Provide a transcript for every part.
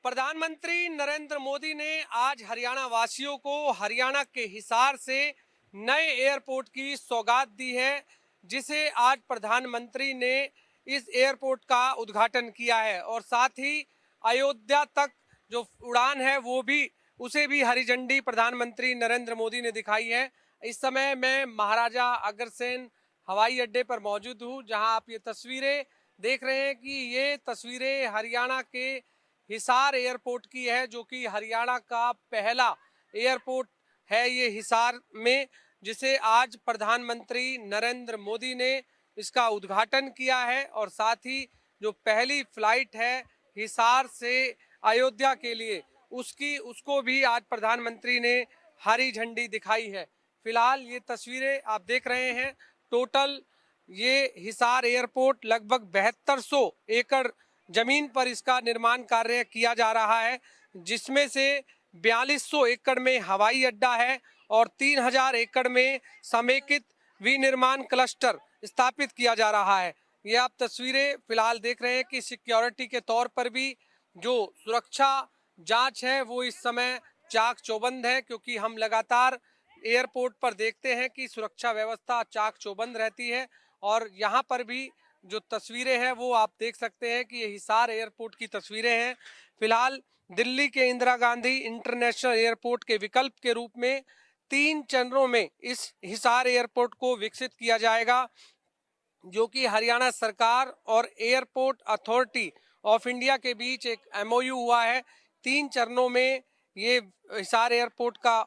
प्रधानमंत्री नरेंद्र मोदी ने आज हरियाणा वासियों को हरियाणा के हिसार से नए एयरपोर्ट की सौगात दी है, जिसे आज प्रधानमंत्री ने इस एयरपोर्ट का उद्घाटन किया है और साथ ही अयोध्या तक जो उड़ान है उसे भी हरी झंडी प्रधानमंत्री नरेंद्र मोदी ने दिखाई है। इस समय मैं महाराजा अग्रसेन हवाई अड्डे पर मौजूद हूं, जहां आप ये तस्वीरें देख रहे हैं कि ये तस्वीरें हरियाणा के हिसार एयरपोर्ट की है, जो कि हरियाणा का पहला एयरपोर्ट है ये हिसार में, जिसे आज प्रधानमंत्री नरेंद्र मोदी ने इसका उद्घाटन किया है और साथ ही जो पहली फ्लाइट है हिसार से अयोध्या के लिए उसको भी आज प्रधानमंत्री ने हरी झंडी दिखाई है। फिलहाल ये तस्वीरें आप देख रहे हैं। टोटल ये हिसार एयरपोर्ट लगभग 7200 एकड़ जमीन पर इसका निर्माण कार्य किया जा रहा है, जिसमें से 4200 एकड़ में हवाई अड्डा है और 3000 एकड़ में समेकित विनिर्माण क्लस्टर स्थापित किया जा रहा है। ये आप तस्वीरें फिलहाल देख रहे हैं कि सिक्योरिटी के तौर पर भी जो सुरक्षा जांच है वो इस समय चाक चौबंद है, क्योंकि हम लगातार एयरपोर्ट पर देखते हैं कि सुरक्षा व्यवस्था चाक चौबंद रहती है। और यहाँ पर भी जो तस्वीरें हैं वो आप देख सकते हैं कि ये हिसार एयरपोर्ट की तस्वीरें हैं। फिलहाल दिल्ली के इंदिरा गांधी इंटरनेशनल एयरपोर्ट के विकल्प के रूप में 3 चरणों में इस हिसार एयरपोर्ट को विकसित किया जाएगा, जो कि हरियाणा सरकार और एयरपोर्ट अथॉरिटी ऑफ इंडिया के बीच एक MOU हुआ है। 3 चरणों में ये हिसार एयरपोर्ट का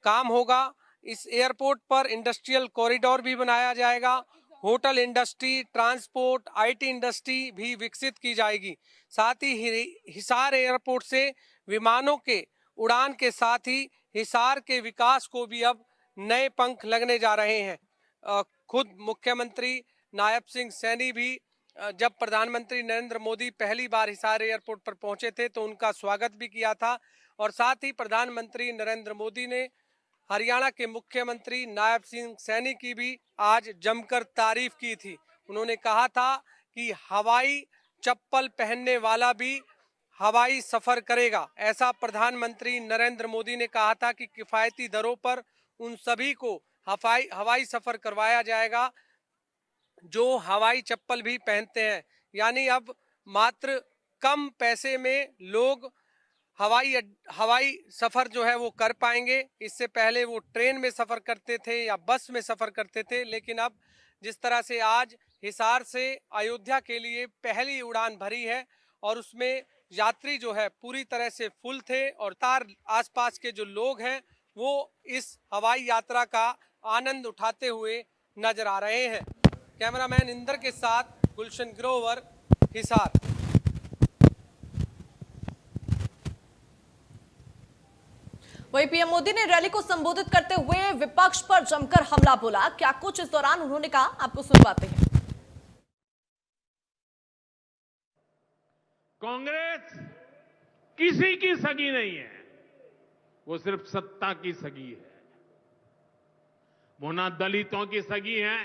काम होगा। इस एयरपोर्ट पर इंडस्ट्रियल कॉरिडोर भी बनाया जाएगा, hotel industry, transport, IT industry भी विकसित की जाएगी। साथ ही हिसार एयरपोर्ट से विमानों के उड़ान के साथ ही हिसार के विकास को भी अब नए पंख लगने जा रहे हैं। खुद मुख्यमंत्री नायब सिंह सैनी भी जब प्रधानमंत्री नरेंद्र मोदी पहली बार हिसार एयरपोर्ट पर पहुंचे थे तो उनका स्वागत भी किया था और साथ ही प्रधानमंत्री नरेंद्र मोदी ने हरियाणा के मुख्यमंत्री नायब सिंह सैनी की भी आज जमकर तारीफ की थी। उन्होंने कहा था कि हवाई चप्पल पहनने वाला भी हवाई सफर करेगा। ऐसा प्रधानमंत्री नरेंद्र मोदी ने कहा था कि किफायती दरों पर उन सभी को हवाई सफर करवाया जाएगा जो हवाई चप्पल भी पहनते हैं। यानी अब मात्र कम पैसे में लोग हवाई सफर जो है वो कर पाएंगे। इससे पहले वो ट्रेन में सफर करते थे या बस में सफर करते थे, लेकिन अब जिस तरह से आज हिसार से अयोध्या के लिए पहली उड़ान भरी है और उसमें यात्री जो है पूरी तरह से फुल थे और आसपास के जो लोग हैं वो इस हवाई यात्रा का आनंद उठाते हुए नजर आ रहे हैं। कैमरामैन इंदर के साथ गुलशन ग्रोवर, हिसार। वहीं पीएम मोदी ने रैली को संबोधित करते हुए विपक्ष पर जमकर हमला बोला। क्या कुछ इस दौरान उन्होंने कहा, आपको सुनवाते हैं। कांग्रेस किसी की सगी नहीं है, वो सिर्फ सत्ता की सगी है। वो ना दलितों की सगी है,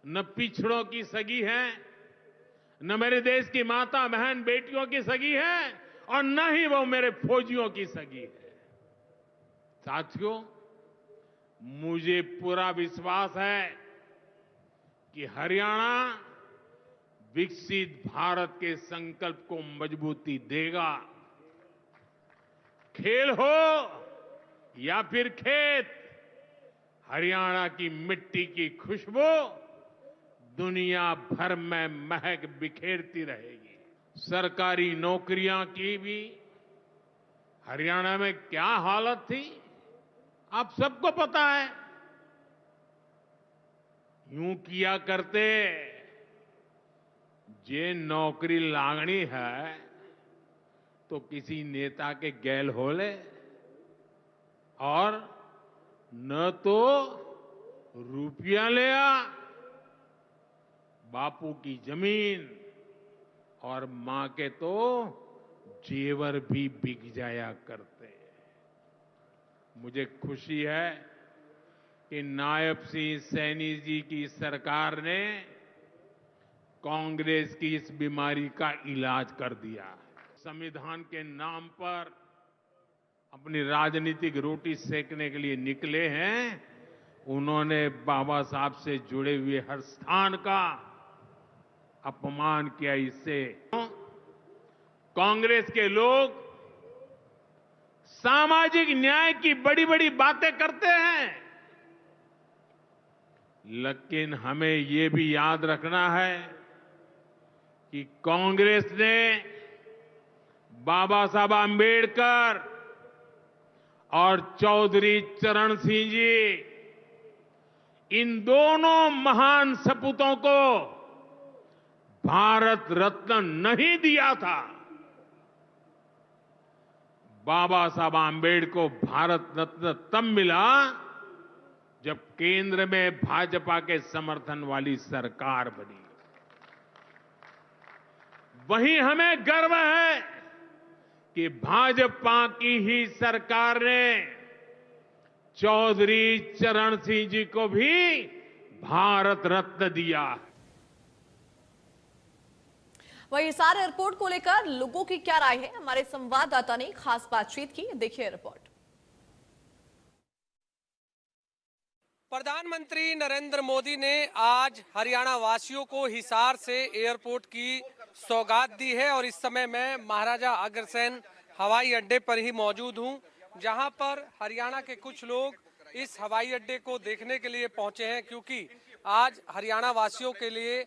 न पिछड़ों की सगी है, न मेरे देश की माता बहन बेटियों की सगी है और न ही वो मेरे फौजियों की सगी है। साथियों, मुझे पूरा विश्वास है कि हरियाणा विकसित भारत के संकल्प को मजबूती देगा। खेल हो या फिर खेत, हरियाणा की मिट्टी की खुशबू दुनिया भर में महक बिखेरती रहेगी। सरकारी नौकरियां की भी हरियाणा में क्या हालत थी, आप सबको पता है। यूं किया करते, जे नौकरी लागनी है तो किसी नेता के गैल हो ले और न तो रुपया ले आ। बापू की जमीन और मां के तो जेवर भी बिक जाया करते हैं। मुझे खुशी है कि नायब सिंह सैनी जी की सरकार ने कांग्रेस की इस बीमारी का इलाज कर दिया। संविधान के नाम पर अपनी राजनीतिक रोटी सेकने के लिए निकले हैं, उन्होंने बाबा साहब से जुड़े हुए हर स्थान का अपमान किया। इससे कांग्रेस के लोग सामाजिक न्याय की बड़ी बड़ी बातें करते हैं, लेकिन हमें ये भी याद रखना है कि कांग्रेस ने बाबा साहब आंबेडकर और चौधरी चरण सिंह जी, इन दोनों महान सपूतों को भारत रत्न नहीं दिया था। बाबा साहब आंबेडकर को भारत रत्न तब मिला जब केंद्र में भाजपा के समर्थन वाली सरकार बनी। वहीं हमें गर्व है कि भाजपा की ही सरकार ने चौधरी चरण सिंह जी को भी भारत रत्न दिया। वहीं हिसार एयरपोर्ट को लेकर लोगों की क्या राय है, हमारे संवाददाता ने खास बातचीत की, देखिए रिपोर्ट। प्रधानमंत्री नरेंद्र मोदी ने आज हरियाणा वासियों को हिसार से एयरपोर्ट की सौगात दी है और इस समय मैं महाराजा अग्रसेन हवाई अड्डे पर ही मौजूद हूं, जहां पर हरियाणा के कुछ लोग इस हवाई अड्डे को देखने के लिए पहुंचे हैं, क्योंकि आज हरियाणा वासियों के लिए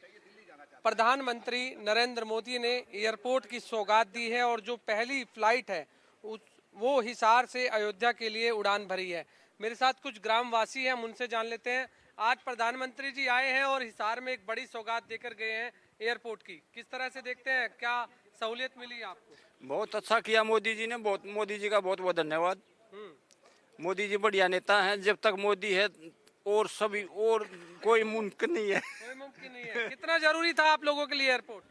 प्रधानमंत्री नरेंद्र मोदी ने एयरपोर्ट की सौगात दी है और जो पहली फ्लाइट है वो हिसार से अयोध्या के लिए उड़ान भरी है। मेरे साथ कुछ ग्रामवासी हैं, हम उनसे जान लेते हैं। आज प्रधानमंत्री जी आए हैं और हिसार में एक बड़ी सौगात देकर गए हैं एयरपोर्ट की, किस तरह से देखते हैं, क्या सहूलियत मिली आपको? बहुत अच्छा किया मोदी जी ने, मोदी जी का बहुत बहुत धन्यवाद। मोदी जी बढ़िया नेता हैं, जब तक मोदी है और सभी और कोई मुमकिन नहीं है। कोई मुमकिन नहीं है। कितना जरूरी था आप लोगों के लिए एयरपोर्ट?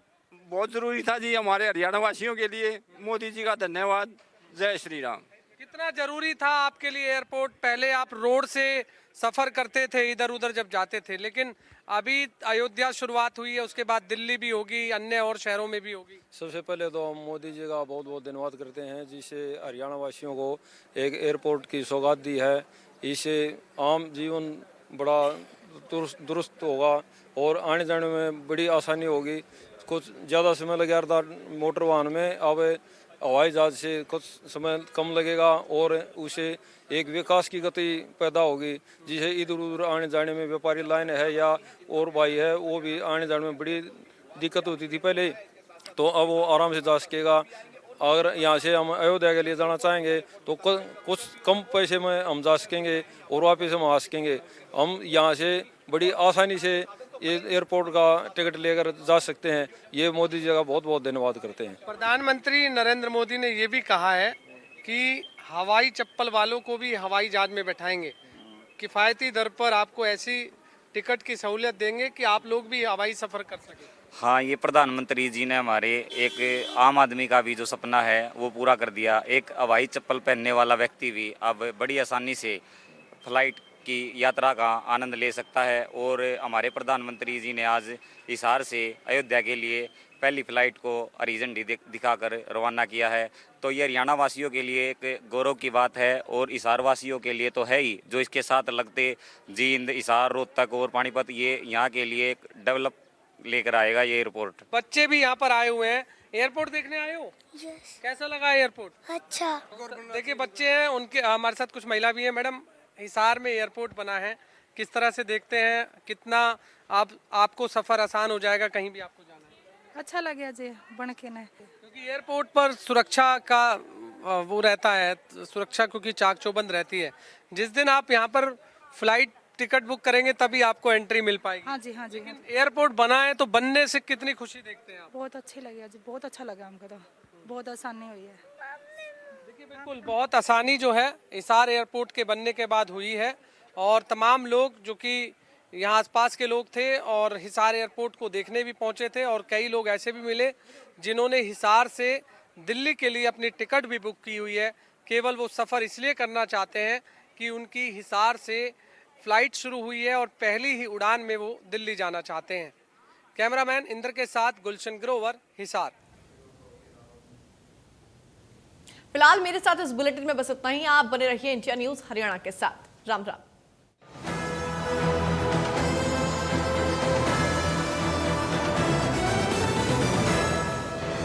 बहुत जरूरी था जी, हमारे हरियाणा वासियों के लिए। मोदी जी का धन्यवाद। जय श्री राम। कितना जरूरी था आपके लिए एयरपोर्ट? पहले आप रोड से सफर करते थे इधर उधर जब जाते थे, लेकिन अभी अयोध्या शुरुआत हुई है, उसके बाद दिल्ली भी होगी, अन्य और शहरों में भी होगी। सबसे पहले तो हम मोदी जी का बहुत बहुत धन्यवाद करते हैं, जिससे हरियाणा वासियों को एक एयरपोर्ट की सौगात दी है। इससे आम जीवन बड़ा दुरुस्त होगा और आने जाने में बड़ी आसानी होगी। कुछ ज़्यादा समय लग रहा था मोटर वाहन में, अब हवाई जहाज से कुछ समय कम लगेगा और उसे एक विकास की गति पैदा होगी, जिसे इधर उधर आने जाने में व्यापारी लाइन है या और भाई है, वो भी आने जाने में बड़ी दिक्कत होती थी पहले, तो अब वो आराम से जा सकेगा। अगर यहाँ से हम अयोध्या के लिए जाना चाहेंगे तो कुछ कम पैसे में हम जा सकेंगे और वापस हम आ सकेंगे। हम यहाँ से बड़ी आसानी से एयरपोर्ट का टिकट लेकर जा सकते हैं। ये मोदी जी का बहुत बहुत धन्यवाद करते हैं। प्रधानमंत्री नरेंद्र मोदी ने ये भी कहा है कि हवाई चप्पल वालों को भी हवाई जहाज में बैठाएंगे, किफ़ायती दर पर आपको ऐसी टिकट की सहूलियत देंगे कि आप लोग भी हवाई सफ़र कर सकें। हाँ, ये प्रधानमंत्री जी ने हमारे एक आम आदमी का भी जो सपना है वो पूरा कर दिया। एक हवाई चप्पल पहनने वाला व्यक्ति भी अब बड़ी आसानी से फ्लाइट की यात्रा का आनंद ले सकता है और हमारे प्रधानमंत्री जी ने आज हिसार से अयोध्या के लिए पहली फ्लाइट को हरी झंडी दिखाकर रवाना किया है। तो ये हरियाणा वासियों के लिए एक गौरव की बात है और हिसार वासियों के लिए तो है ही, जो इसके साथ लगते जींद, हिसार, रोहतक और पानीपत, ये यहाँ के लिए एक डेवलप लेकर आएगा ये एयरपोर्ट। बच्चे भी यहाँ पर आए हुए हैं, एयरपोर्ट देखने आए हो? यस। कैसा लगा एयरपोर्ट? अच्छा। देखिए बच्चे हैं, उनके हमारे साथ कुछ महिला भी हैं। मैडम, हिसार में एयरपोर्ट बना है, किस तरह से देखते हैं, कितना आपको सफर आसान हो जाएगा कहीं भी आपको जाना है? अच्छा लगे जी बन के न, क्योंकि एयरपोर्ट पर सुरक्षा का वो रहता है, सुरक्षा क्योंकि चाक चौबंद रहती है। जिस दिन आप यहाँ पर फ्लाइट टिकट बुक करेंगे तभी आपको एंट्री मिल पाएगी। हाँ जी हाँ जी। एयरपोर्ट बना है तो बनने से कितनी खुशी देखते हैं आप? बहुत अच्छी लगी जी, बहुत अच्छा लगा हमको, तो बहुत आसानी हुई है। देखिए बिल्कुल बहुत आसानी जो है हिसार एयरपोर्ट के बनने के बाद हुई है और तमाम लोग जो कि यहाँ आसपास के लोग थे और हिसार एयरपोर्ट को देखने भी पहुँचे थे और कई लोग ऐसे भी मिले जिन्होंने हिसार से दिल्ली के लिए अपनी टिकट भी बुक की हुई है। केवल वो सफ़र इसलिए करना चाहते हैं कि उनकी हिसार से फ्लाइट शुरू हुई है और पहली ही उड़ान में वो दिल्ली जाना चाहते हैं। कैमरामैन इंद्र के साथ गुलशन ग्रोवर, हिसार। फिलहाल मेरे साथ इस बुलेटिन में बस इतना ही। आप बने रहिए इंडिया न्यूज हरियाणा के साथ। राम राम।